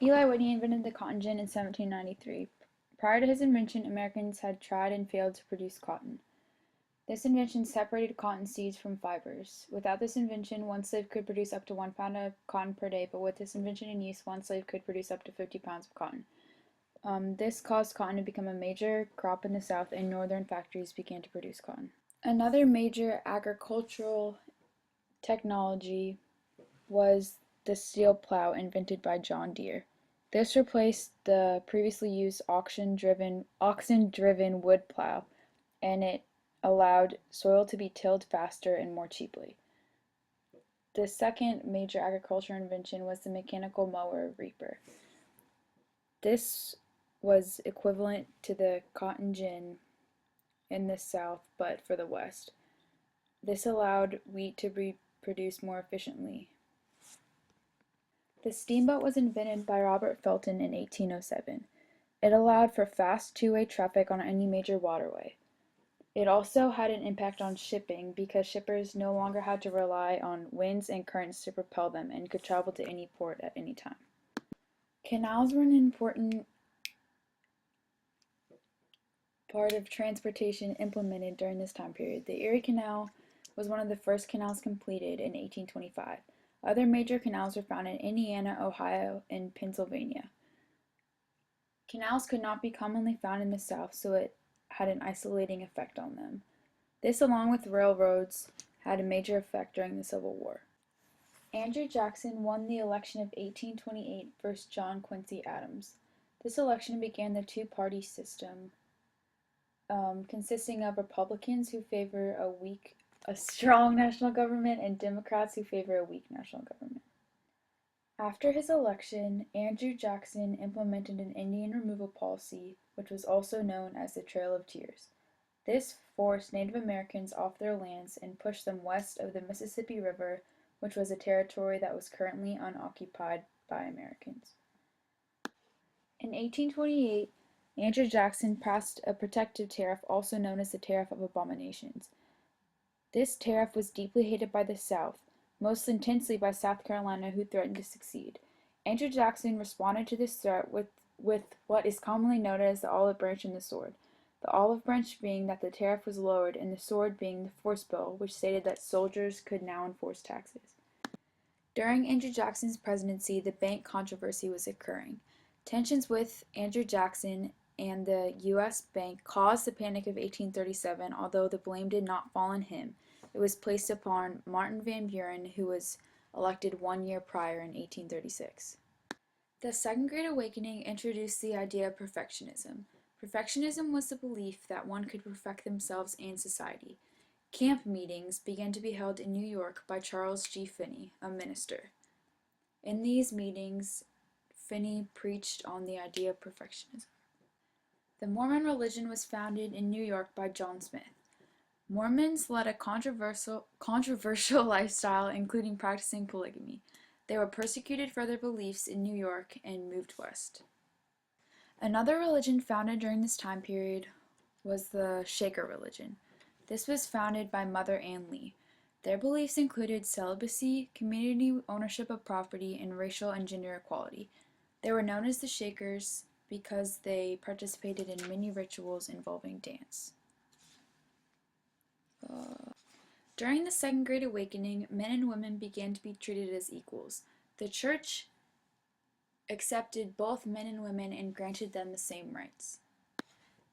Eli Whitney invented the cotton gin in 1793. Prior to his invention, Americans had tried and failed to produce cotton. This invention separated cotton seeds from fibers. Without this invention, one slave could produce up to 1 pound of cotton per day, but with this invention in use, one slave could produce up to 50 pounds of cotton. This caused cotton to become a major crop in the South, and northern factories began to produce cotton. Another major agricultural technology was the steel plow invented by John Deere. This replaced the previously used oxen-driven wood plow, and it allowed soil to be tilled faster and more cheaply. The second major agricultural invention was the mechanical mower reaper. This was equivalent to the cotton gin in the South, but for the West. This allowed wheat to be produced more efficiently. The steamboat was invented by Robert Fulton in 1807. It allowed for fast two-way traffic on any major waterway. It also had an impact on shipping because shippers no longer had to rely on winds and currents to propel them and could travel to any port at any time. Canals were an important part of transportation implemented during this time period. The Erie Canal was one of the first canals completed in 1825. Other major canals were found in Indiana, Ohio, and Pennsylvania. Canals could not be commonly found in the South, so it had an isolating effect on them. This, along with railroads, had a major effect during the Civil War. Andrew Jackson won the election of 1828 versus John Quincy Adams. This election began the two-party system, consisting of Republicans who favor a strong national government and Democrats who favor a weak national government. After his election, Andrew Jackson implemented an Indian removal policy, which was also known as the Trail of Tears. This forced Native Americans off their lands and pushed them west of the Mississippi River, which was a territory that was currently unoccupied by Americans. In 1828, Andrew Jackson passed a protective tariff, also known as the Tariff of Abominations. This tariff was deeply hated by the South, most intensely by South Carolina, who threatened to secede. Andrew Jackson responded to this threat with what is commonly known as the olive branch and the sword. The olive branch being that the tariff was lowered, and the sword being the force bill, which stated that soldiers could now enforce taxes. During Andrew Jackson's presidency, the bank controversy was occurring. Tensions with Andrew Jackson and the U.S. Bank caused the Panic of 1837, although the blame did not fall on him. It was placed upon Martin Van Buren, who was elected 1 year prior in 1836. The Second Great Awakening introduced the idea of perfectionism. Perfectionism was the belief that one could perfect themselves and society. Camp meetings began to be held in New York by Charles G. Finney, a minister. In these meetings, Finney preached on the idea of perfectionism. The Mormon religion was founded in New York by John Smith. Mormons led a controversial lifestyle, including practicing polygamy. They were persecuted for their beliefs in New York and moved west. Another religion founded during this time period was the Shaker religion. This was founded by Mother Ann Lee. Their beliefs included celibacy, community ownership of property, and racial and gender equality. They were known as the Shakers because they participated in many rituals involving dance. During the Second Great Awakening, men and women began to be treated as equals. The church accepted both men and women and granted them the same rights.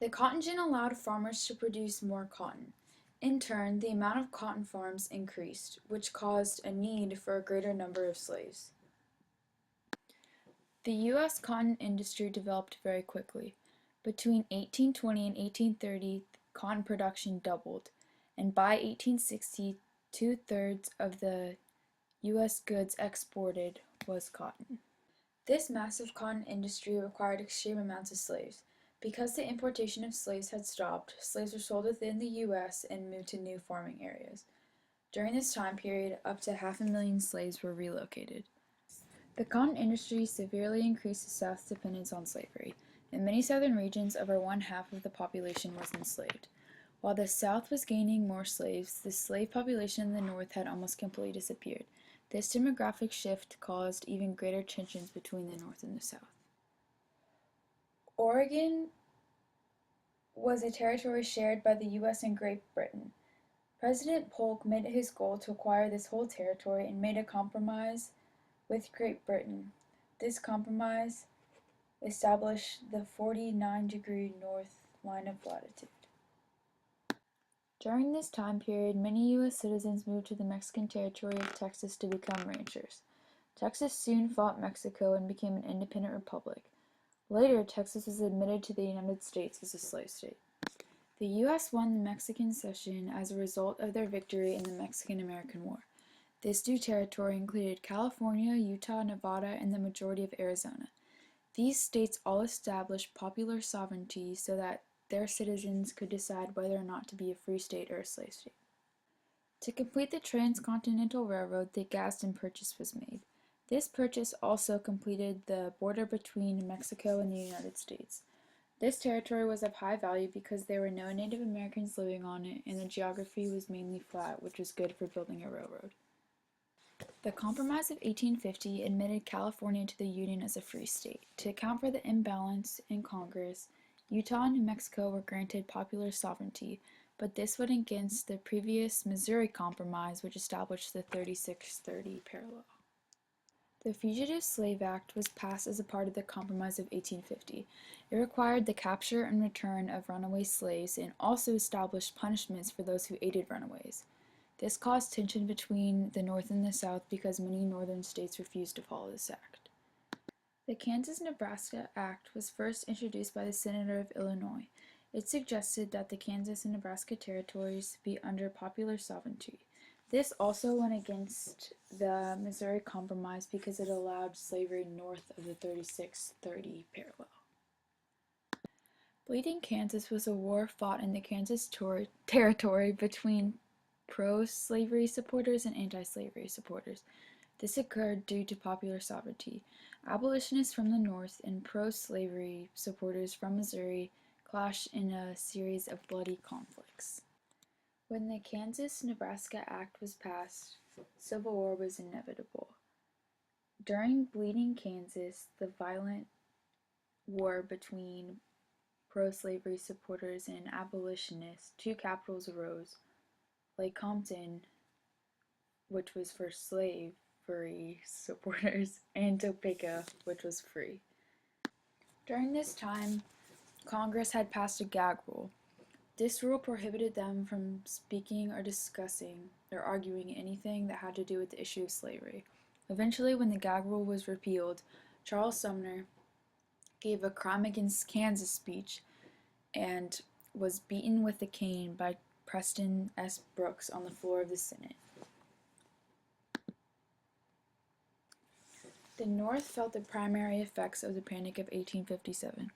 The cotton gin allowed farmers to produce more cotton. In turn, the amount of cotton farms increased, which caused a need for a greater number of slaves. The U.S. cotton industry developed very quickly. Between 1820 and 1830, cotton production doubled, and by 1860, 2/3 of the U.S. goods exported was cotton. This massive cotton industry required extreme amounts of slaves. Because the importation of slaves had stopped, slaves were sold within the U.S. and moved to new farming areas. During this time period, up to 500,000 slaves were relocated. The cotton industry severely increased the South's dependence on slavery. In many southern regions, over 1/2 of the population was enslaved. While the South was gaining more slaves, the slave population in the North had almost completely disappeared. This demographic shift caused even greater tensions between the North and the South. Oregon was a territory shared by the U.S. and Great Britain. President Polk made it his goal to acquire this whole territory and made a compromise with Great Britain. This compromise established the 49-degree north line of latitude. During this time period, many U.S. citizens moved to the Mexican territory of Texas to become ranchers. Texas soon fought Mexico and became an independent republic. Later, Texas was admitted to the United States as a slave state. The U.S. won the Mexican cession as a result of their victory in the Mexican-American War. This new territory included California, Utah, Nevada, and the majority of Arizona. These states all established popular sovereignty so that their citizens could decide whether or not to be a free state or a slave state. To complete the Transcontinental Railroad, the Gadsden Purchase was made. This purchase also completed the border between Mexico and the United States. This territory was of high value because there were no Native Americans living on it, and the geography was mainly flat, which was good for building a railroad. The Compromise of 1850 admitted California to the Union as a free state. To account for the imbalance in Congress, Utah and New Mexico were granted popular sovereignty, but this went against the previous Missouri Compromise, which established the 36-30 parallel. The Fugitive Slave Act was passed as a part of the Compromise of 1850. It required the capture and return of runaway slaves and also established punishments for those who aided runaways. This caused tension between the North and the South because many northern states refused to follow this act. The Kansas-Nebraska Act was first introduced by the Senator of Illinois. It suggested that the Kansas and Nebraska territories be under popular sovereignty. This also went against the Missouri Compromise because it allowed slavery north of the 36-30 parallel. Bleeding Kansas was a war fought in the Kansas territory between pro-slavery supporters and anti-slavery supporters. This occurred due to popular sovereignty. Abolitionists from the North and pro-slavery supporters from Missouri clashed in a series of bloody conflicts. When the Kansas-Nebraska Act was passed, civil war was inevitable. During Bleeding Kansas, the violent war between pro-slavery supporters and abolitionists, two capitals arose: Lake Compton, which was for slavery supporters, and Topeka, which was free. During this time, Congress had passed a gag rule. This rule prohibited them from speaking or discussing or arguing anything that had to do with the issue of slavery. Eventually, when the gag rule was repealed, Charles Sumner gave a Crime Against Kansas speech and was beaten with a cane by Preston S. Brooks on the floor of the Senate. The North felt the primary effects of the Panic of 1857.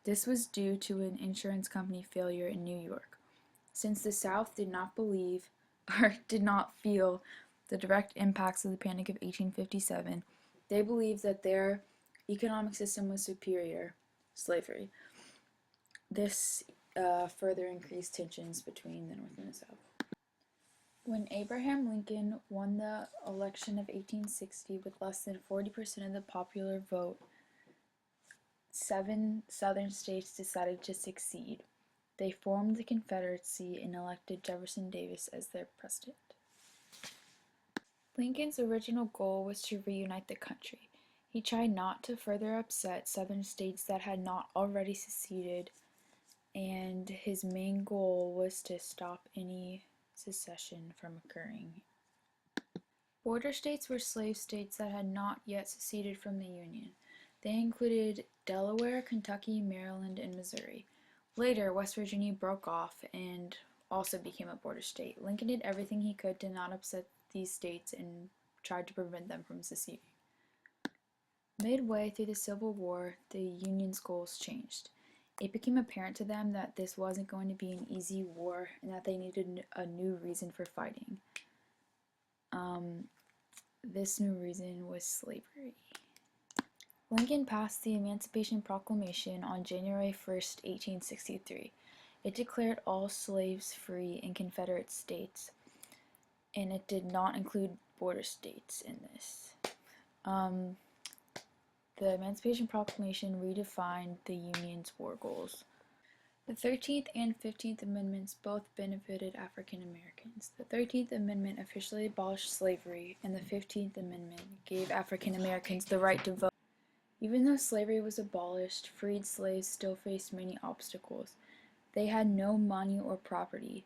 This was due to an insurance company failure in New York. Since the South did not believe or did not feel the direct impacts of the Panic of 1857, they believed that their economic system was superior, slavery. This further increased tensions between the North and the South. When Abraham Lincoln won the election of 1860 with less than 40% of the popular vote, 7 southern states decided to secede. They formed the Confederacy and elected Jefferson Davis as their president. Lincoln's original goal was to reunite the country. He tried not to further upset southern states that had not already seceded, and his main goal was to stop any secession from occurring. Border states were slave states that had not yet seceded from the Union. They included Delaware, Kentucky, Maryland, and Missouri. Later, West Virginia broke off and also became a border state. Lincoln did everything he could to not upset these states and tried to prevent them from seceding. Midway through the Civil War, the Union's goals changed. It became apparent to them that this wasn't going to be an easy war and that they needed a new reason for fighting. This new reason was slavery. Lincoln passed the Emancipation Proclamation on January 1st, 1863. It declared all slaves free in Confederate states, and it did not include border states in this. The Emancipation Proclamation redefined the Union's war goals. The 13th and 15th Amendments both benefited African Americans. The 13th Amendment officially abolished slavery, and the 15th Amendment gave African Americans the right to vote. Even though slavery was abolished, freed slaves still faced many obstacles. They had no money or property.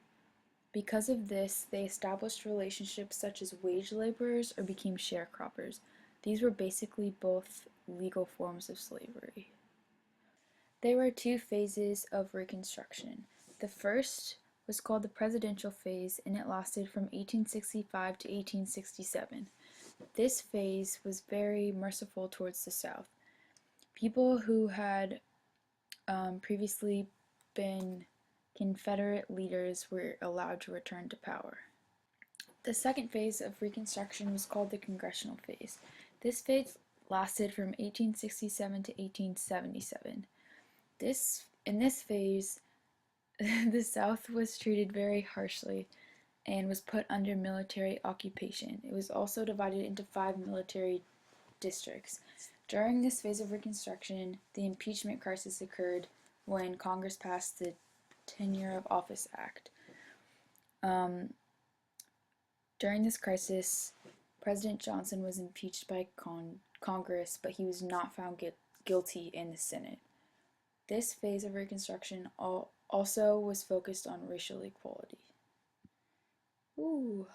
Because of this, they established relationships such as wage laborers or became sharecroppers. These were basically both legal forms of slavery. There were two phases of Reconstruction. The first was called the presidential phase, and it lasted from 1865 to 1867. This phase was very merciful towards the South. People who had previously been Confederate leaders were allowed to return to power. The second phase of Reconstruction was called the Congressional phase. This phase lasted from 1867 to 1877. In this phase, the South was treated very harshly and was put under military occupation. It was also divided into 5 military districts. During this phase of Reconstruction, the impeachment crisis occurred when Congress passed the Tenure of Office Act. During this crisis, President Johnson was impeached by Congress, but he was not found guilty in the Senate. This phase of Reconstruction also was focused on racial equality. Ooh.